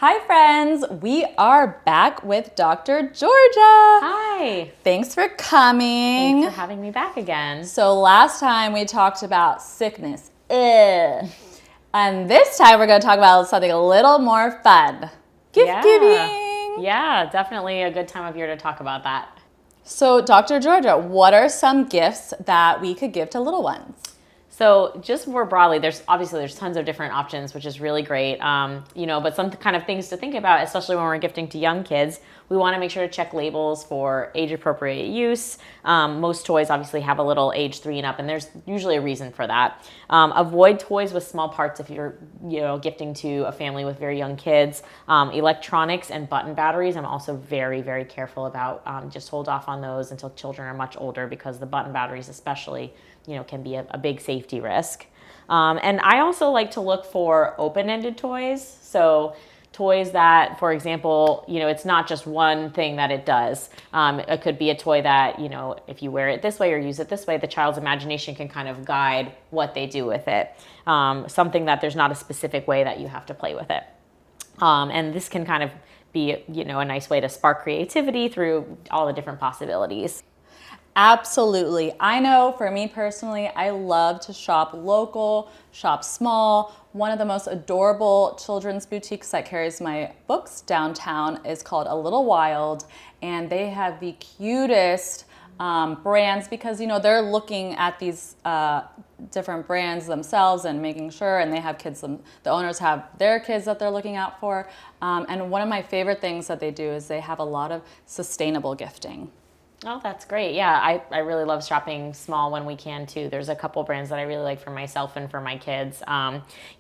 Hi friends, we are back with Dr. Georgia. Hi. Thanks for coming. Thanks for having me back again. So last time we talked about sickness. Ugh. And this time we're going to talk about something a little more fun. Gift giving. Yeah, definitely a good time of year to talk about that. So Dr. Georgia, what are some gifts that we could give to little ones? So just more broadly, there's tons of different options, which is really great. But some kind of things to think about, especially when we're gifting to young kids, we want to make sure to check labels for age-appropriate use. Most toys obviously have a little age 3 and up, and there's usually a reason for that. Avoid toys with small parts if you're, gifting to a family with very young kids. Electronics and button batteries, I'm also very, very careful about. Just hold off on those until children are much older, because the button batteries especially can be a big safety risk. And I also like to look for open-ended toys. So toys that, for example, it's not just one thing that it does. It could be a toy that, if you wear it this way or use it this way, the child's imagination can kind of guide what they do with it. Something that there's not a specific way that you have to play with it. And this can kind of be, a nice way to spark creativity through all the different possibilities. Absolutely. I know for me personally, I love to shop local, shop small. One of the most adorable children's boutiques that carries my books downtown is called A Little Wild, and they have the cutest brands, because they're looking at these different brands themselves and making sure, and they have kids, the owners have their kids that they're looking out for. And one of my favorite things that they do is they have a lot of sustainable gifting. Oh, that's great. Yeah, I really love shopping small when we can too. There's a couple brands that I really like for myself and for my kids.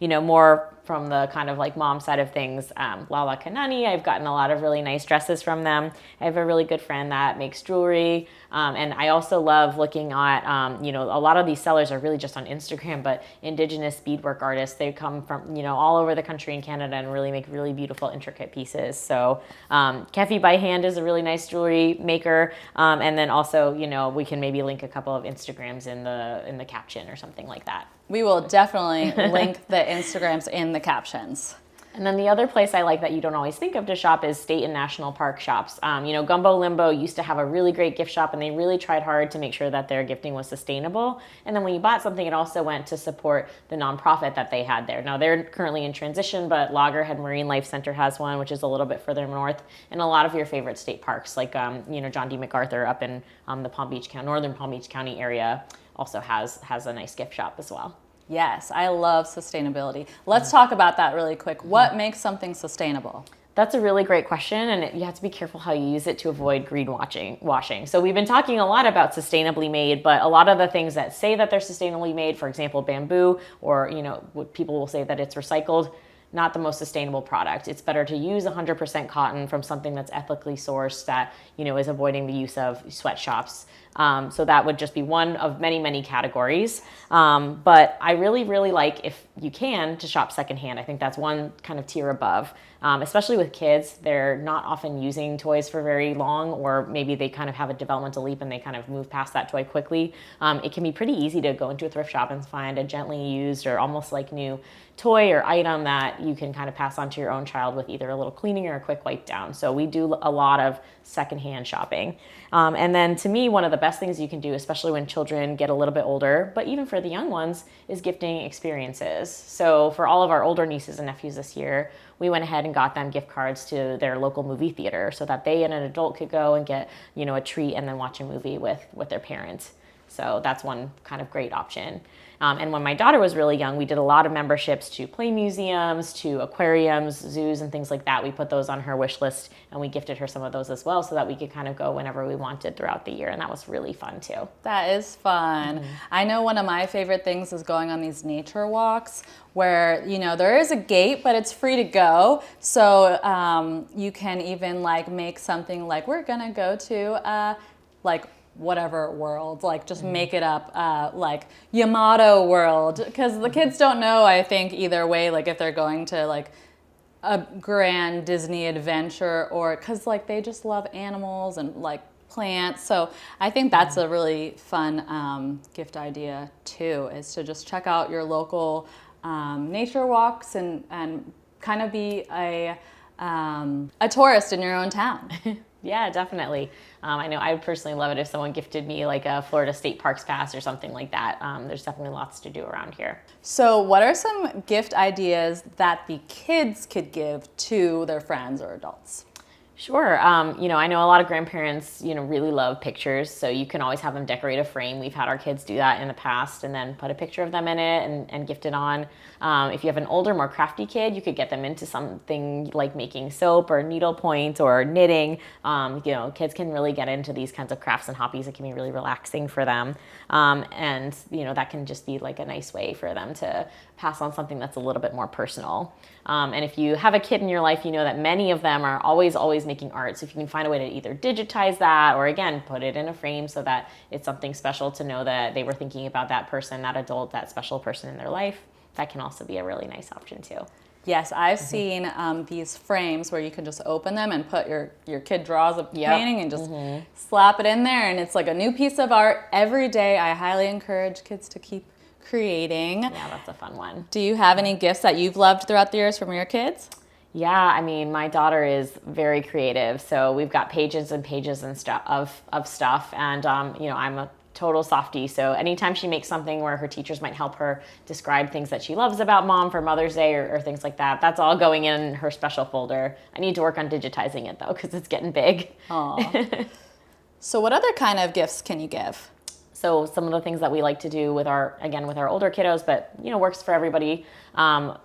More from the kind of like mom side of things. Lala Kanani, I've gotten a lot of really nice dresses from them. I have a really good friend that makes jewelry. And I also love looking at, a lot of these sellers are really just on Instagram, but indigenous beadwork artists, they come from, all over the country in Canada and really make really beautiful, intricate pieces. So Kefi by Hand is a really nice jewelry maker. And then also, we can maybe link a couple of Instagrams in the caption or something like that. We will definitely link the Instagrams in the captions. And then the other place I like that you don't always think of to shop is state and national park shops. Gumbo Limbo used to have a really great gift shop, and they really tried hard to make sure that their gifting was sustainable. And then when you bought something, it also went to support the nonprofit that they had there. Now they're currently in transition, but Loggerhead Marine Life Center has one, which is a little bit further north. And a lot of your favorite state parks, like John D. MacArthur up in the northern Palm Beach County area, also has a nice gift shop as well. Yes, I love sustainability. Let's talk about that really quick. What makes something sustainable? That's a really great question, and you have to be careful how you use it to avoid greenwashing. So we've been talking a lot about sustainably made, but a lot of the things that say that they're sustainably made, for example, bamboo, or what people will say that it's recycled, not the most sustainable product. It's better to use 100% cotton from something that's ethically sourced, that is avoiding the use of sweatshops. So that would just be one of many, many categories. But I really, really like, if you can, to shop secondhand. I think that's one kind of tier above. Especially with kids, they're not often using toys for very long, or maybe they kind of have a developmental leap and they kind of move past that toy quickly. It can be pretty easy to go into a thrift shop and find a gently used or almost like new toy or item that you can kind of pass on to your own child with either a little cleaning or a quick wipe down. So we do a lot of secondhand shopping. And then to me, one of the best things you can do, especially when children get a little bit older, but even for the young ones, is gifting experiences. So for all of our older nieces and nephews this year, we went ahead and got them gift cards to their local movie theater so that they and an adult could go and get, a treat and then watch a movie with their parents. So that's one kind of great option. And when my daughter was really young, we did a lot of memberships to play museums, to aquariums, zoos, and things like that. We put those on her wish list, and we gifted her some of those as well, so that we could kind of go whenever we wanted throughout the year. And that was really fun too. That is fun. I know one of my favorite things is going on these nature walks where, there is a gate, but it's free to go. So you can even make something like, we're gonna go to whatever world, just make it up, like Yamato world, because the kids don't know, I think, either way, if they're going to a grand Disney adventure, or because they just love animals and plants. So I think that's a really fun gift idea too, is to just check out your local nature walks and kind of be a a tourist in your own town. Yeah, definitely. I know I would personally love it if someone gifted me like a Florida State Parks pass or something like that. There's definitely lots to do around here. So what are some gift ideas that the kids could give to their friends or adults? Sure. I know a lot of grandparents, really love pictures, so you can always have them decorate a frame. We've had our kids do that in the past and then put a picture of them in it and gift it on. If you have an older, more crafty kid, you could get them into something like making soap or needlepoint or knitting. Kids can really get into these kinds of crafts and hobbies. It can be really relaxing for them. That can just be like a nice way for them to pass on something that's a little bit more personal. And if you have a kid in your life, you know that many of them are always making art. So if you can find a way to either digitize that or, again, put it in a frame so that it's something special to know that they were thinking about that person, that adult, that special person in their life, that can also be a really nice option too. Yes, I've seen these frames where you can just open them and put your kid draws a painting and just slap it in there, and it's like a new piece of art every day. I highly encourage kids to keep creating. Yeah, that's a fun one. Do you have any gifts that you've loved throughout the years from your kids? Yeah, I mean, my daughter is very creative, so we've got pages and pages and stuff of stuff, and I'm a total softie, so anytime she makes something where her teachers might help her describe things that she loves about mom for Mother's Day or things like that, that's all going in her special folder. I need to work on digitizing it though, because it's getting big. Aww. So what other kind of gifts can you give? So some of the things that we like to do with our older kiddos, but works for everybody.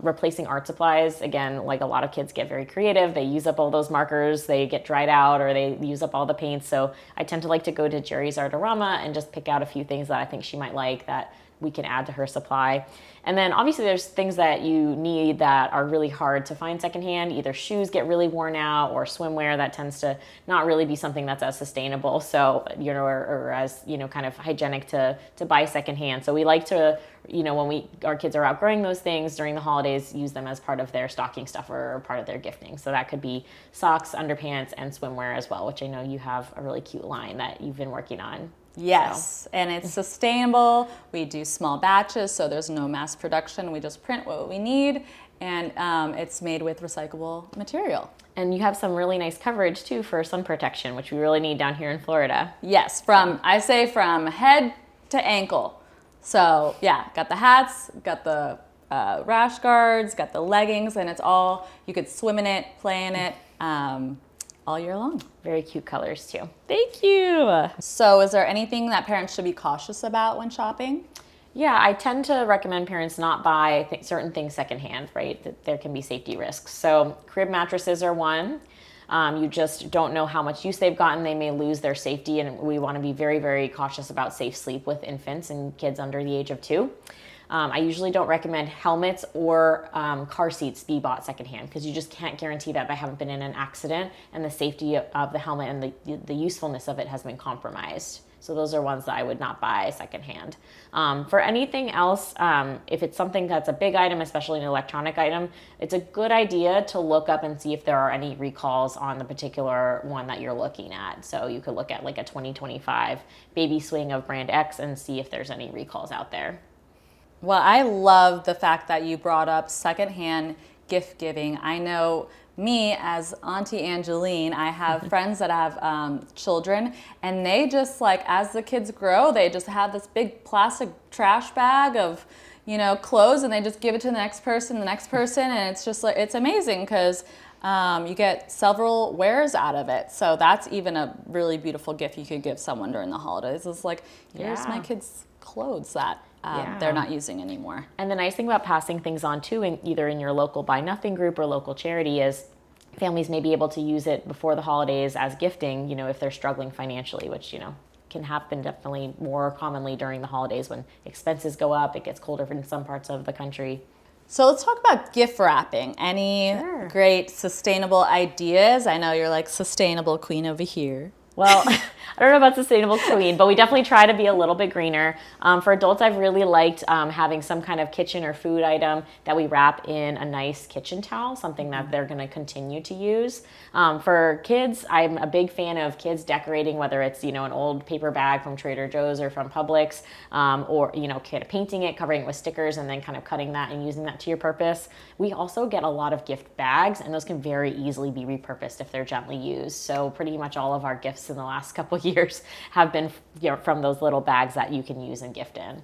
Replacing art supplies. Again, like a lot of kids get very creative. They use up all those markers. They get dried out or they use up all the paints. So I tend to like to go to Jerry's Artorama and just pick out a few things that I think she might like that we can add to her supply. And then obviously there's things that you need that are really hard to find secondhand. Either shoes get really worn out or swimwear that tends to not really be something that's as sustainable. So, or as, kind of hygienic to buy secondhand. So we like to, when our kids are outgrowing those things during the holidays, use them as part of their stocking stuffer or part of their gifting. So that could be socks, underpants, and swimwear as well, which I know you have a really cute line that you've been working on. Yes, and it's sustainable. We do small batches, so there's no mass production. We just print what we need, and it's made with recyclable material. And you have some really nice coverage too for sun protection, which we really need down here in Florida. Yes, from head to ankle. So yeah, got the hats, got the rash guards, got the leggings, and it's all, you could swim in it, play in it, all year long. Very cute colors too. Thank you. So is there anything that parents should be cautious about when shopping? Yeah, I tend to recommend parents not buy certain things secondhand, right? That there can be safety risks. So crib mattresses are one. You just don't know how much use they've gotten. They may lose their safety, and we want to be very, very cautious about safe sleep with infants and kids under the age of 2. I usually don't recommend helmets or car seats be bought secondhand because you just can't guarantee that they haven't been in an accident and the safety of the helmet and the usefulness of it has been compromised. So those are ones that I would not buy secondhand. For anything else, if it's something that's a big item, especially an electronic item, it's a good idea to look up and see if there are any recalls on the particular one that you're looking at. So you could look at like a 2025 baby swing of brand X and see if there's any recalls out there. Well, I love the fact that you brought up secondhand gift giving. I know me as Auntie Angeline, I have friends that have children, and they just as the kids grow, they just have this big plastic trash bag of, clothes, and they just give it to the next person, and it's just it's amazing because you get several wears out of it. So that's even a really beautiful gift you could give someone during the holidays. It's here's my kids' clothes that they're not using anymore. And the nice thing about passing things on too, either in your local Buy Nothing group or local charity, is families may be able to use it before the holidays as gifting, if they're struggling financially, which, can happen definitely more commonly during the holidays when expenses go up, it gets colder in some parts of the country. So let's talk about gift wrapping. Any great sustainable ideas? I know you're sustainable queen over here. Well, I don't know about sustainable clean, but we definitely try to be a little bit greener. For adults, I've really liked having some kind of kitchen or food item that we wrap in a nice kitchen towel, something that they're going to continue to use. For kids, I'm a big fan of kids decorating, whether it's, an old paper bag from Trader Joe's or from Publix, or, kind of painting it, covering it with stickers, and then kind of cutting that and using that to your purpose. We also get a lot of gift bags, and those can very easily be repurposed if they're gently used. So pretty much all of our gifts in the last couple of years have been from those little bags that you can use and gift in.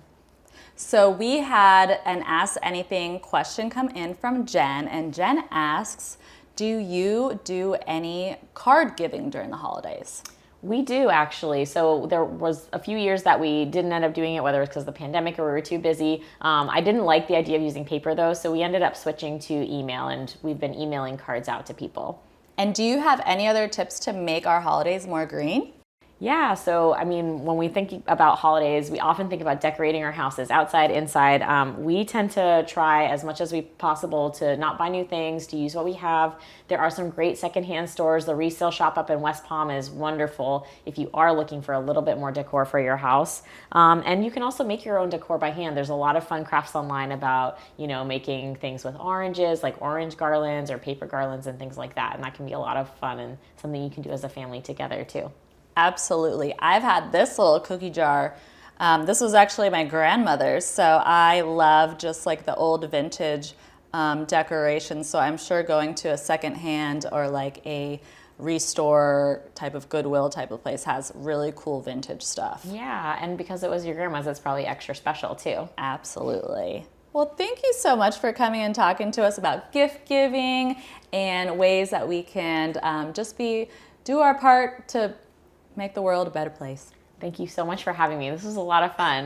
So we had an Ask Anything question come in from Jen, and Jen asks, do you do any card giving during the holidays? We do, actually. So there was a few years that we didn't end up doing it, whether it's because of the pandemic or we were too busy. I didn't like the idea of using paper, though, so we ended up switching to email, and we've been emailing cards out to people. And do you have any other tips to make our holidays more green? Yeah, so when we think about holidays, we often think about decorating our houses outside, inside. We tend to try as much as we possible to not buy new things, to use what we have. There are some great secondhand stores. The resale shop up in West Palm is wonderful if you are looking for a little bit more decor for your house. And you can also make your own decor by hand. There's a lot of fun crafts online about, making things with oranges, like orange garlands or paper garlands and things like that. And that can be a lot of fun and something you can do as a family together too. Absolutely. I've had this little cookie jar. This was actually my grandmother's, so I love just like the old vintage decorations. So I'm sure going to a secondhand or like a restore type of Goodwill type of place has really cool vintage stuff. Yeah, and because it was your grandma's, it's probably extra special too. Absolutely. Well, thank you so much for coming and talking to us about gift giving and ways that we can do our part to make the world a better place. Thank you so much for having me. This was a lot of fun.